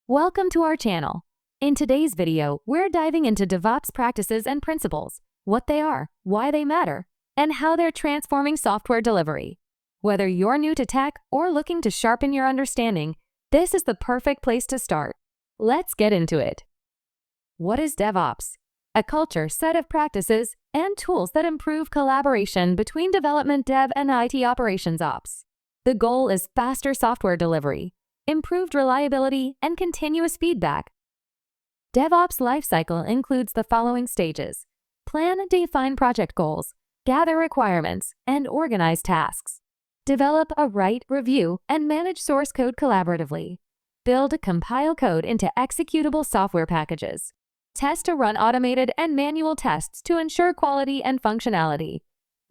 Welcome to our channel. In today's video, we're diving into DevOps practices and principles, what they are, why they matter, and how they're transforming software delivery. Whether you're new to tech or looking to sharpen your understanding, this is the perfect place to start. Let's get into it. What is DevOps? A culture, set of practices, and tools that improve collaboration between development dev and IT operations ops. The goal is faster software delivery, improved reliability, and continuous feedback. DevOps lifecycle includes the following stages: plan and define project goals, gather requirements, and organize tasks. Develop, write, review, and manage source code collaboratively. Build, compile code into executable software packages. Test to run automated and manual tests to ensure quality and functionality.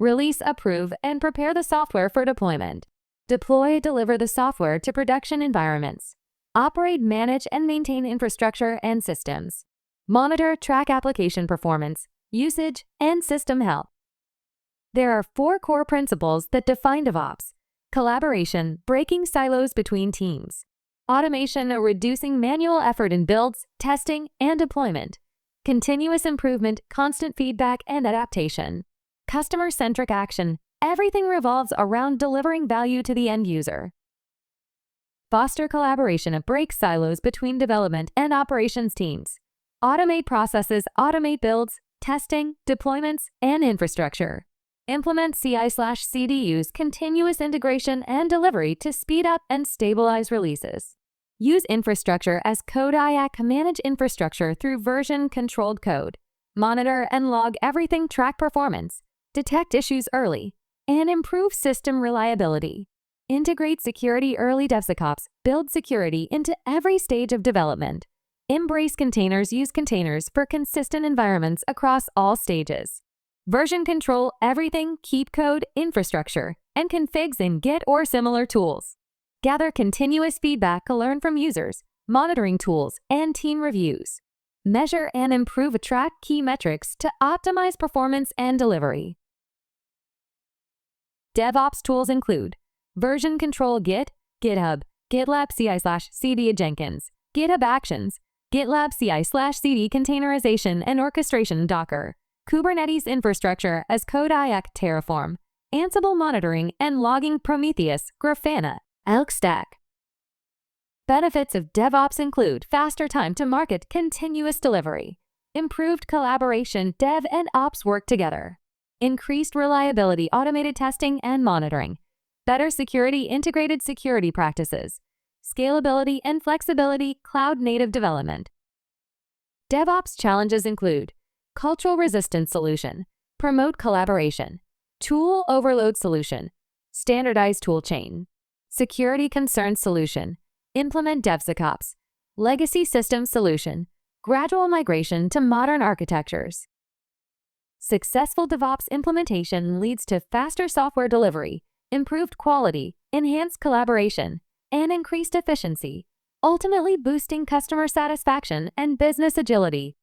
Release, approve, and prepare the software for deployment. Deploy, deliver the software to production environments. Operate, manage, and maintain infrastructure and systems. Monitor, track application performance, usage, and system health. There are 4 core principles that define DevOps: collaboration, breaking silos between teams; automation, reducing manual effort in builds, testing, and deployment; continuous improvement, constant feedback, and adaptation; customer-centric action, everything revolves around delivering value to the end user. Foster collaboration, break silos between development and operations teams. Automate processes, automate builds, testing, deployments, and infrastructure. Implement CI/CD, use continuous integration and delivery to speed up and stabilize releases. Use infrastructure as code IAC, manage infrastructure through version-controlled code. Monitor and log everything, track performance, detect issues early, and improve system reliability. Integrate security early. DevSecOps, build security into every stage of development. Embrace containers, use containers for consistent environments across all stages. Version control everything, keep code, infrastructure, and configs in Git or similar tools. Gather continuous feedback, learn from users, monitoring tools, and team reviews. Measure and improve, track key metrics to optimize performance and delivery. DevOps tools include version control: Git, GitHub, GitLab CI/CD, Jenkins, GitHub Actions, GitLab CI/CD containerization and orchestration, Docker, Kubernetes infrastructure as code IAC, Terraform, Ansible monitoring and logging, Prometheus, Grafana, Elk Stack. Benefits of DevOps include faster time to market, continuous delivery, improved collaboration, dev and ops work together, increased reliability, automated testing and monitoring, better security, integrated security practices, scalability and flexibility, cloud-native development. DevOps challenges include cultural resistance solution, promote collaboration, tool overload solution, standardized tool chain, security concerns solution, implement DevSecOps, legacy system solution, gradual migration to modern architectures. Successful DevOps implementation leads to faster software delivery, improved quality, enhanced collaboration, and increased efficiency, ultimately boosting customer satisfaction and business agility.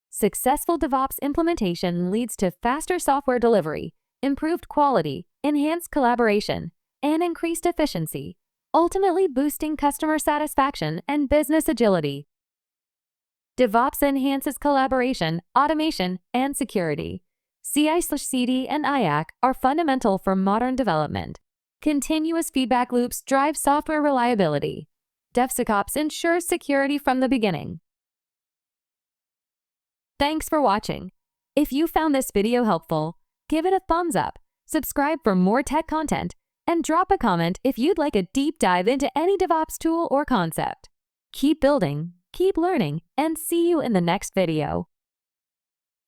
Successful DevOps implementation leads to faster software delivery, improved quality, enhanced collaboration, and increased efficiency, ultimately boosting customer satisfaction and business agility. DevOps enhances collaboration, automation, and security. CI/CD and IAC are fundamental for modern development. Continuous feedback loops drive software reliability. DevSecOps ensures security from the beginning. Thanks for watching. If you found this video helpful, give it a thumbs up, subscribe for more tech content, and drop a comment if you'd like a deep dive into any DevOps tool or concept. Keep building, keep learning, and see you in the next video.